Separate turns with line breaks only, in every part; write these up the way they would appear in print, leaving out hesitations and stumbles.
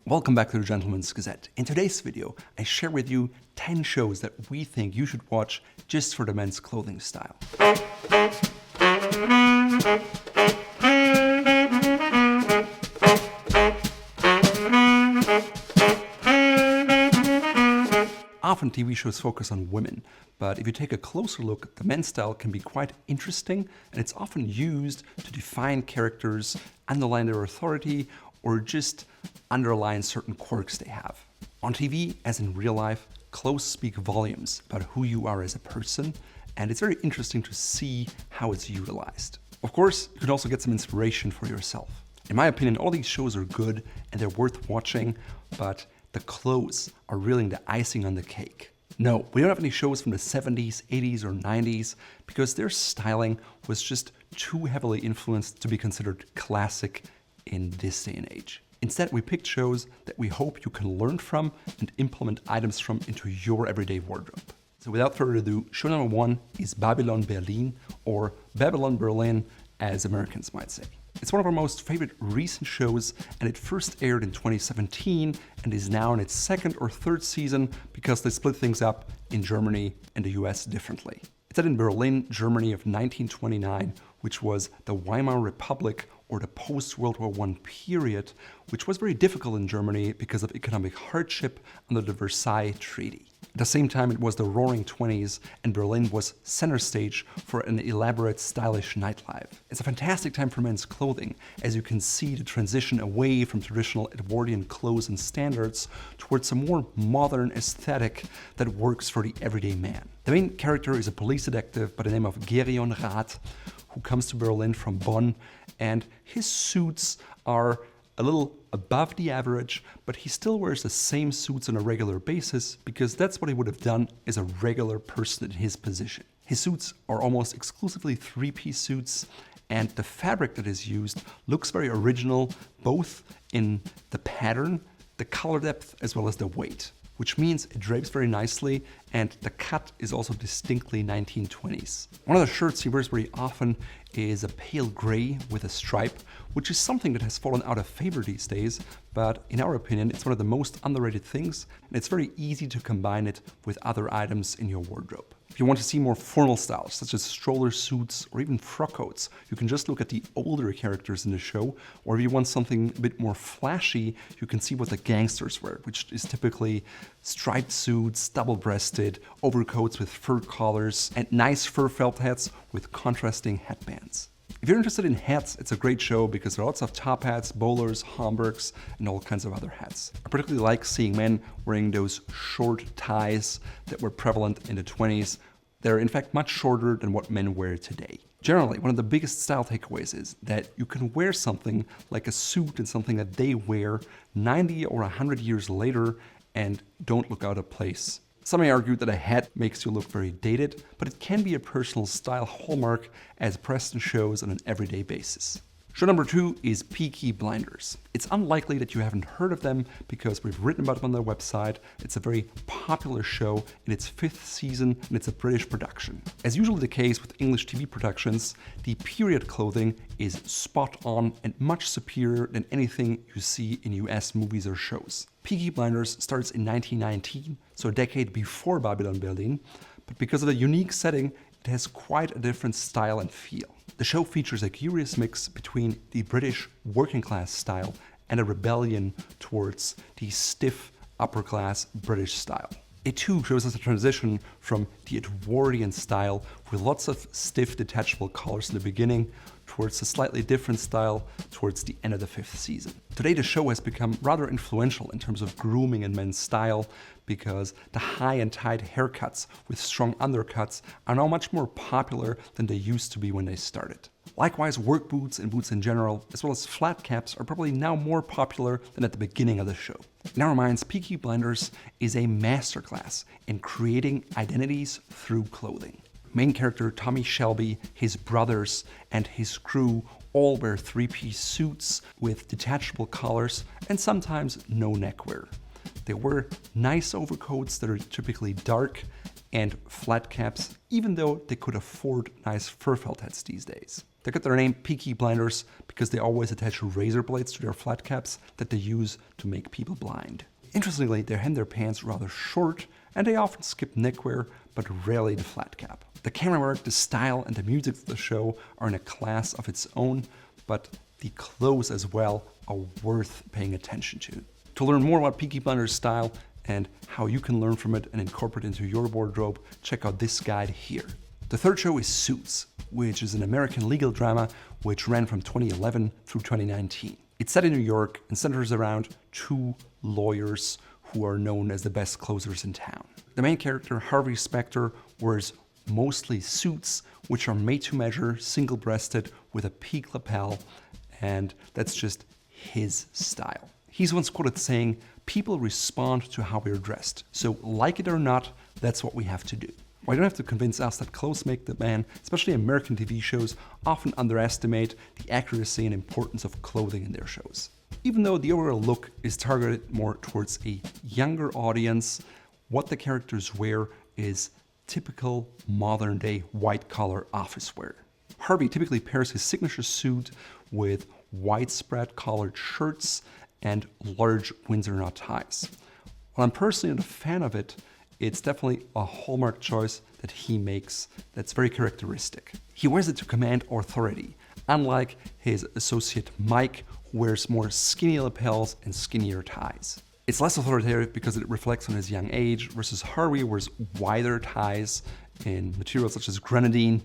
Welcome back to the Gentleman's Gazette. In today's video, I share with you 10 shows that we think you should watch just for the men's clothing style. Often TV shows focus on women, but if you take a closer look, the men's style can be quite interesting, and it's often used to define characters, underline their authority, or just underline certain quirks they have. On TV, as in real life, clothes speak volumes about who you are as a person, and it's very interesting to see how it's utilized. Of course, you can also get some inspiration for yourself. In my opinion, all these shows are good and they're worth watching, but the clothes are really the icing on the cake. No, we don't have any shows from the 70s, 80s, or 90s because their styling was just too heavily influenced to be considered classic in this day and age. Instead, we picked shows that we hope you can learn from and implement items from into your everyday wardrobe. So without further ado, show number 1 is Babylon Berlin, or Babylon Berlin as Americans might say. It's one of our most favorite recent shows, and it first aired in 2017 and is now in its second or third season because they split things up in Germany and the US differently. It's set in Berlin, Germany of 1929, which was the Weimar Republic or the post-World War I period, which was very difficult in Germany because of economic hardship under the Versailles Treaty. At the same time, it was the Roaring 20s, and Berlin was center stage for an elaborate, stylish nightlife. It's a fantastic time for men's clothing, as you can see the transition away from traditional Edwardian clothes and standards towards a more modern aesthetic that works for the everyday man. The main character is a police detective by the name of Gerion Rath, who comes to Berlin from Bonn, and his suits are a little above the average, but he still wears the same suits on a regular basis because that's what he would have done as a regular person in his position. His suits are almost exclusively three-piece suits, and the fabric that is used looks very original, both in the pattern, the color depth, as well as the weight, which means it drapes very nicely, and the cut is also distinctly 1920s. One of the shirts he wears very often is a pale gray with a stripe, which is something that has fallen out of favor these days, but in our opinion, it's one of the most underrated things, and it's very easy to combine it with other items in your wardrobe. If you want to see more formal styles, such as stroller suits or even frock coats, you can just look at the older characters in the show, or if you want something a bit more flashy, you can see what the gangsters wear, which is typically striped suits, double-breasted, overcoats with fur collars, and nice fur felt hats with contrasting headbands. If you're interested in hats, it's a great show because there are lots of top hats, bowlers, Homburgs, and all kinds of other hats. I particularly like seeing men wearing those short ties that were prevalent in the 20s. They're in fact much shorter than what men wear today. Generally, one of the biggest style takeaways is that you can wear something like a suit and something that they wear 90 or 100 years later and don't look out of place. Some may argue that a hat makes you look very dated, but it can be a personal style hallmark as Preston shows on an everyday basis. Show number 2 is Peaky Blinders. It's unlikely that you haven't heard of them because we've written about them on their website. It's a very popular show in its 5th season, and it's a British production. As usually the case with English TV productions, the period clothing is spot on and much superior than anything you see in US movies or shows. Peaky Blinders starts in 1919, so a decade before Babylon Berlin, but because of the unique setting, it has quite a different style and feel. The show features a curious mix between the British working class style and a rebellion towards the stiff upper class British style. It too shows us a transition from the Edwardian style with lots of stiff detachable collars in the beginning towards a slightly different style towards the end of the 5th season. Today the show has become rather influential in terms of grooming and men's style because the high and tight haircuts with strong undercuts are now much more popular than they used to be when they started. Likewise, work boots and boots in general, as well as flat caps, are probably now more popular than at the beginning of the show. In our minds, Peaky Blinders is a masterclass in creating identities through clothing. Main character Tommy Shelby, his brothers, and his crew all wear three-piece suits with detachable collars and sometimes no neckwear. They wear nice overcoats that are typically dark and flat caps, even though they could afford nice fur felt hats these days. They got their name Peaky Blinders because they always attach razor blades to their flat caps that they use to make people blind. Interestingly, they hem their pants rather short, and they often skip neckwear, but rarely the flat cap. The camera work, the style, and the music of the show are in a class of its own, but the clothes as well are worth paying attention to. To learn more about Peaky Blinders' style and how you can learn from it and incorporate it into your wardrobe, check out this guide here. The third show is Suits, which is an American legal drama which ran from 2011 through 2019. It's set in New York and centers around two lawyers who are known as the best closers in town. The main character, Harvey Specter, wears mostly suits which are made to measure, single-breasted with a peak lapel, and that's just his style. He's once quoted saying, "People respond to how we're dressed, so like it or not, that's what we have to do." Well, you don't have to convince us that clothes make the man. Especially American TV shows often underestimate the accuracy and importance of clothing in their shows. Even though the overall look is targeted more towards a younger audience, what the characters wear is typical modern-day white-collar office wear. Harvey typically pairs his signature suit with widespread collared shirts and large Windsor knot ties. While I'm personally not a fan of it, it's definitely a hallmark choice that he makes that's very characteristic. He wears it to command authority, unlike his associate Mike, who wears more skinny lapels and skinnier ties. It's less authoritative because it reflects on his young age, versus Harvey wears wider ties in materials such as grenadine,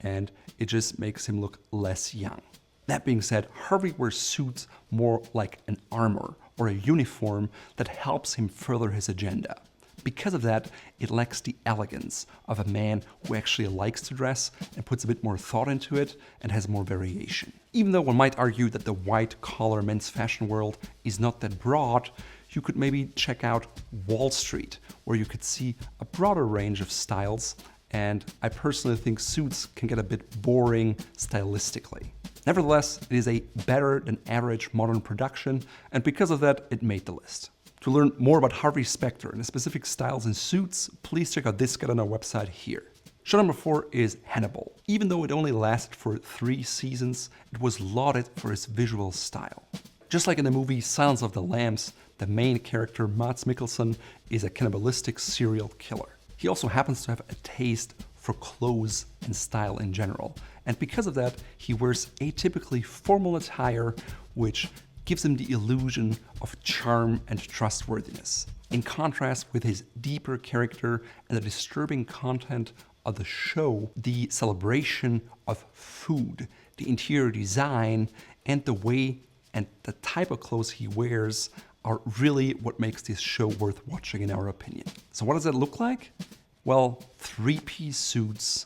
and it just makes him look less young. That being said, Harvey wears suits more like an armor or a uniform that helps him further his agenda. Because of that, it lacks the elegance of a man who actually likes to dress and puts a bit more thought into it and has more variation. Even though one might argue that the white-collar men's fashion world is not that broad, you could maybe check out Wall Street, where you could see a broader range of styles, and I personally think Suits can get a bit boring stylistically. Nevertheless, it is a better than average modern production, and because of that, it made the list. To learn more about Harvey Specter and the specific styles in Suits, please check out this guide on our website here. Show number 4 is Hannibal. Even though it only lasted for 3 seasons, it was lauded for its visual style. Just like in the movie Silence of the Lambs, the main character, Mads Mikkelsen, is a cannibalistic serial killer. He also happens to have a taste for clothes and style in general, and because of that, he wears atypically formal attire, which gives him the illusion of charm and trustworthiness. In contrast with his deeper character and the disturbing content of the show, the celebration of food, the interior design, and the way and the type of clothes he wears are really what makes this show worth watching in our opinion. So what does that look like? Well, 3-piece suits,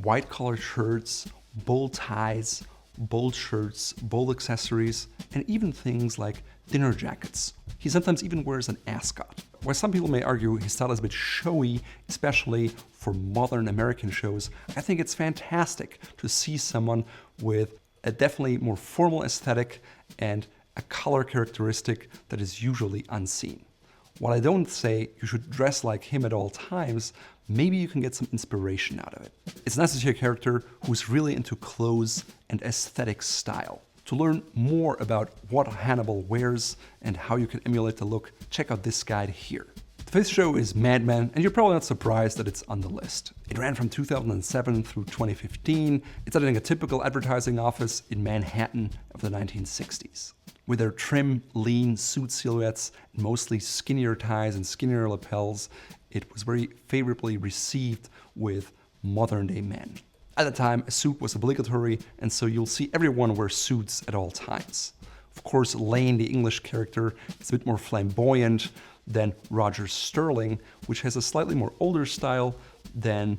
white-collar shirts, bold ties, bold shirts, bold accessories, and even things like dinner jackets. He sometimes even wears an ascot. While some people may argue his style is a bit showy, especially for modern American shows, I think it's fantastic to see someone with a definitely more formal aesthetic and a color characteristic that is usually unseen. While I don't say you should dress like him at all times, maybe you can get some inspiration out of it. It's nice to see a character who's really into clothes and aesthetic style. To learn more about what Hannibal wears and how you can emulate the look, check out this guide here. The 5th show is Mad Men, and you're probably not surprised that it's on the list. It ran from 2007 through 2015. It's set in a typical advertising office in Manhattan of the 1960s. With their trim, lean suit silhouettes, and mostly skinnier ties and skinnier lapels, it was very favorably received with modern-day men. At the time, a suit was obligatory, and so you'll see everyone wear suits at all times. Of course, Lane, the English character, is a bit more flamboyant than Roger Sterling, which has a slightly more older style than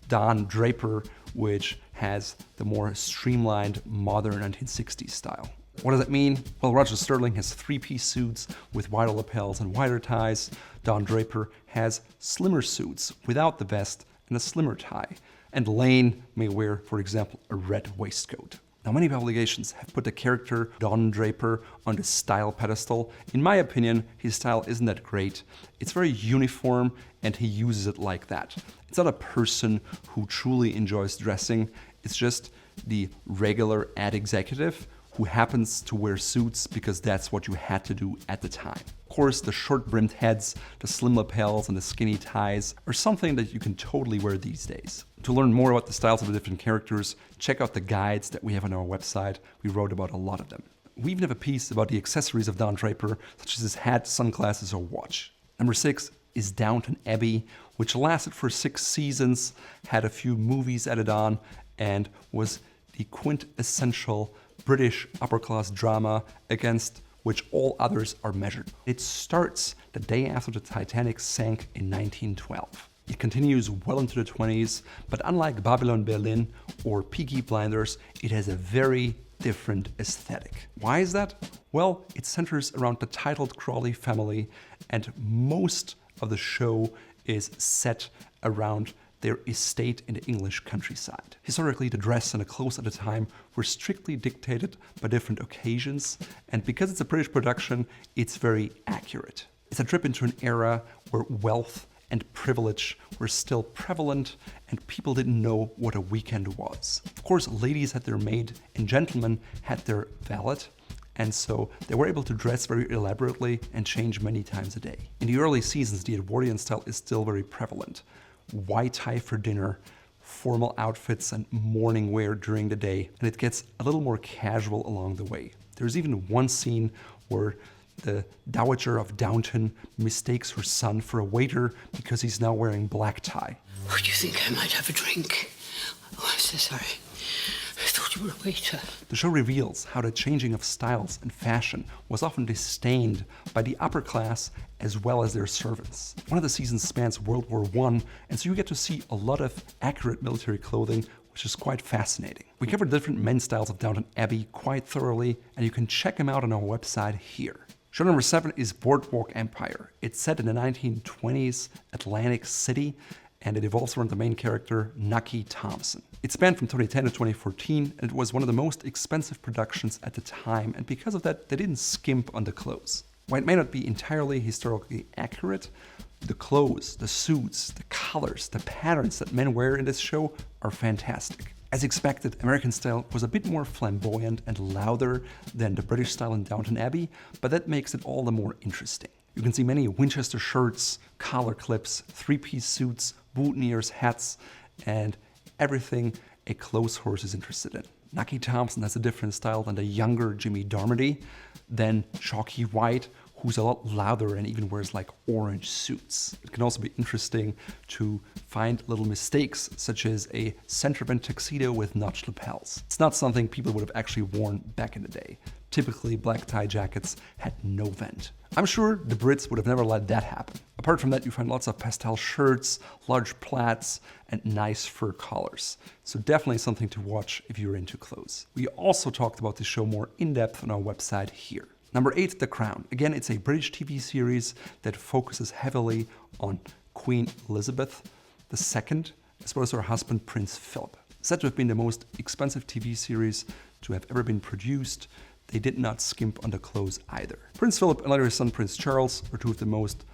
Don Draper, which has the more streamlined, modern 1960s style. What does that mean? Well, Roger Sterling has 3-piece suits with wider lapels and wider ties. Don Draper has slimmer suits without the vest and a slimmer tie. And Lane may wear, for example, a red waistcoat. Now, many publications have put the character Don Draper on the style pedestal. In my opinion, his style isn't that great. It's very uniform and he uses it like that. It's not a person who truly enjoys dressing. It's just the regular ad executive who happens to wear suits because that's what you had to do at the time. Of course, the short-brimmed heads, the slim lapels, and the skinny ties are something that you can totally wear these days. To learn more about the styles of the different characters, check out the guides that we have on our website. We wrote about a lot of them. We even have a piece about the accessories of Don Draper, such as his hat, sunglasses, or watch. Number 6 is Downton Abbey, which lasted for 6 seasons, had a few movies added on, and was the quintessential British upper-class drama against which all others are measured. It starts the day after the Titanic sank in 1912. It continues well into the 20s, but unlike Babylon Berlin or Peaky Blinders, it has a very different aesthetic. Why is that? Well, it centers around the titled Crawley family, and most of the show is set around their estate in the English countryside. Historically, the dress and the clothes at the time were strictly dictated by different occasions, and because it's a British production, it's very accurate. It's a trip into an era where wealth and privilege were still prevalent and people didn't know what a weekend was. Of course, ladies had their maid and gentlemen had their valet, and so they were able to dress very elaborately and change many times a day. In the early seasons, the Edwardian style is still very prevalent. White tie for dinner, formal outfits and morning wear during the day, and it gets a little more casual along the way. There's even one scene where the Dowager of Downton mistakes her son for a waiter because he's now wearing black tie.
Would you think I might have a drink? Oh, I'm so sorry. I thought you were a waiter.
The show reveals how the changing of styles and fashion was often disdained by the upper class as well as their servants. One of the seasons spans World War I, and so you get to see a lot of accurate military clothing, which is quite fascinating. We covered different men's styles of Downton Abbey quite thoroughly, and you can check them out on our website here. Show number 7 is Boardwalk Empire. It's set in the 1920s Atlantic City, and it evolves around the main character, Nucky Thompson. It spanned from 2010 to 2014, and it was one of the most expensive productions at the time, and because of that, they didn't skimp on the clothes. While it may not be entirely historically accurate, the clothes, the suits, the colors, the patterns that men wear in this show are fantastic. As expected, American style was a bit more flamboyant and louder than the British style in Downton Abbey, but that makes it all the more interesting. You can see many Winchester shirts, collar clips, 3-piece suits, boutonnieres, hats, and everything a clothes horse is interested in. Nucky Thompson has a different style than the younger Jimmy Darmody, than Chalky White, who's a lot louder and even wears like orange suits. It can also be interesting to find little mistakes, such as a center-bend tuxedo with notched lapels. It's not something people would have actually worn back in the day. Typically, black tie jackets had no vent. I'm sure the Brits would have never let that happen. Apart from that, you find lots of pastel shirts, large plaids, and nice fur collars. So definitely something to watch if you're into clothes. We also talked about this show more in depth on our website here. Number 8, The Crown. Again, it's a British TV series that focuses heavily on Queen Elizabeth II, as well as her husband, Prince Philip. Said to have been the most expensive TV series to have ever been produced, they did not skimp on the clothes either. Prince Philip and later his son Prince Charles are two of the most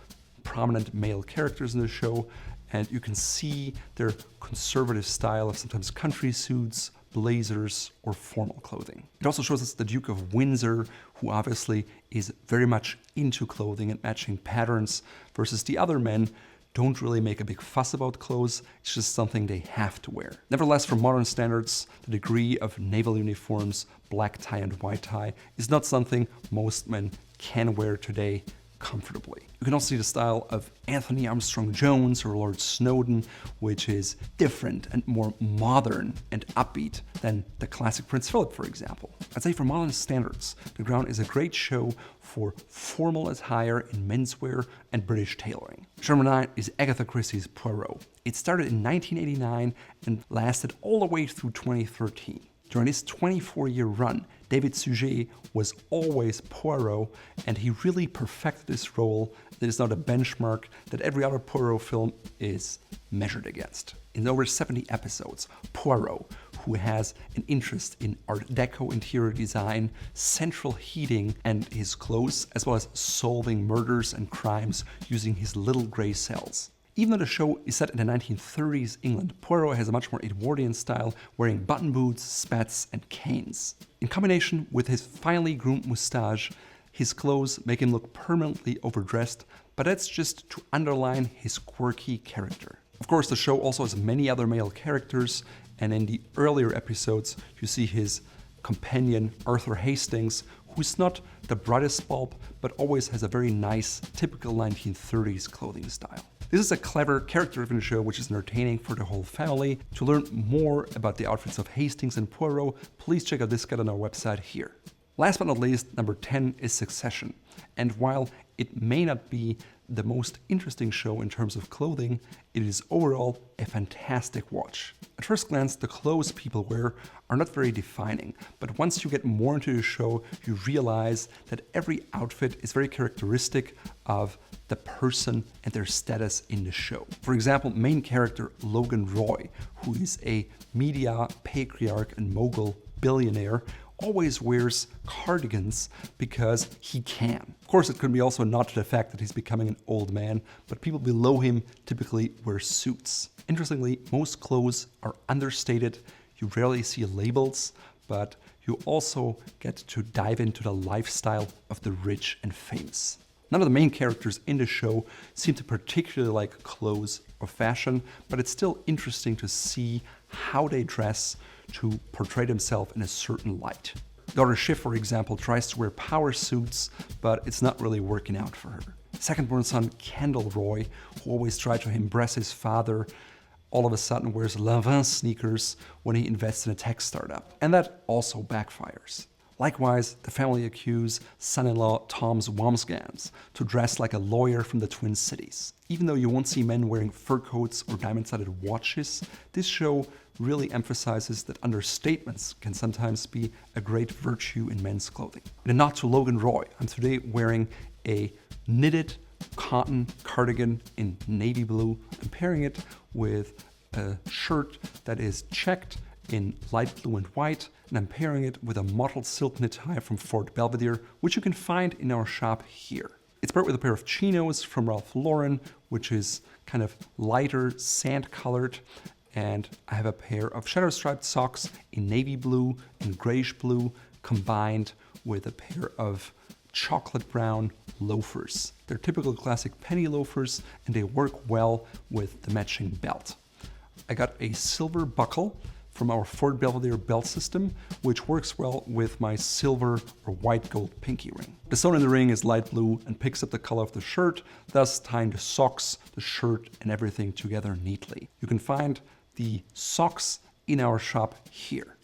prominent male characters in the show, and you can see their conservative style of sometimes country suits, blazers, or formal clothing. It also shows us the Duke of Windsor, who obviously is very much into clothing and matching patterns, versus the other men don't really make a big fuss about clothes, it's just something they have to wear. Nevertheless, from modern standards, the degree of naval uniforms, black tie and white tie, is not something most men can wear today comfortably. You can also see the style of Anthony Armstrong-Jones or Lord Snowdon, which is different and more modern and upbeat than the classic Prince Philip, for example. I'd say for modern standards, The Crown is a great show for formal attire in menswear and British tailoring. Show number 9 is Agatha Christie's Poirot. It started in 1989 and lasted all the way through 2013. During this 24-year run, David Suchet was always Poirot, and he really perfected this role that is now the benchmark that every other Poirot film is measured against. In over 70 episodes, Poirot, who has an interest in Art Deco interior design, central heating, and his clothes, as well as solving murders and crimes using his little grey cells. Even though the show is set in the 1930s England, Poirot has a much more Edwardian style, wearing button boots, spats, and canes. In combination with his finely groomed moustache, his clothes make him look permanently overdressed, but that's just to underline his quirky character. Of course, the show also has many other male characters, and in the earlier episodes, you see his companion, Arthur Hastings, who's not the brightest bulb, but always has a very nice, typical 1930s clothing style. This is a clever, character-driven show which is entertaining for the whole family. To learn more about the outfits of Hastings and Poirot, please check out this guide on our website here. Last but not least, number 10 is Succession. And while it may not be the most interesting show in terms of clothing, it is overall a fantastic watch. At first glance, the clothes people wear are not very defining, but once you get more into the show, you realize that every outfit is very characteristic of the person and their status in the show. For example, main character Logan Roy, who is a media patriarch and mogul billionaire, always wears cardigans because he can. Of course, it could be also a nod to the fact that he's becoming an old man, but people below him typically wear suits. Interestingly, most clothes are understated. You rarely see labels, but you also get to dive into the lifestyle of the rich and famous. None of the main characters in the show seem to particularly like clothes or fashion, but it's still interesting to see how they dress to portray themselves in a certain light. Daughter Shiv, for example, tries to wear power suits, but it's not really working out for her. Second-born son Kendall Roy, who always tried to impress his father, all of a sudden wears Lanvin sneakers when he invests in a tech startup. And that also backfires. Likewise, the family accuse son-in-law Tom's Wamsgans to dress like a lawyer from the Twin Cities. Even though you won't see men wearing fur coats or diamond-studded watches, this show really emphasizes that understatements can sometimes be a great virtue in men's clothing. In a nod to Logan Roy, I'm today wearing a knitted cotton cardigan in navy blue. I'm pairing it with a shirt that is checked in light blue and white, and I'm pairing it with a mottled silk knit tie from Fort Belvedere, which you can find in our shop here. It's paired with a pair of chinos from Ralph Lauren, which is kind of lighter sand-colored, and I have a pair of shadow-striped socks in navy blue and grayish blue, combined with a pair of chocolate brown loafers. They're typical classic penny loafers, and they work well with the matching belt. I got a silver buckle from our Fort Belvedere belt system, which works well with my silver or white gold pinky ring. The stone in the ring is light blue and picks up the color of the shirt, thus tying the socks, the shirt, and everything together neatly. You can find the socks in our shop here.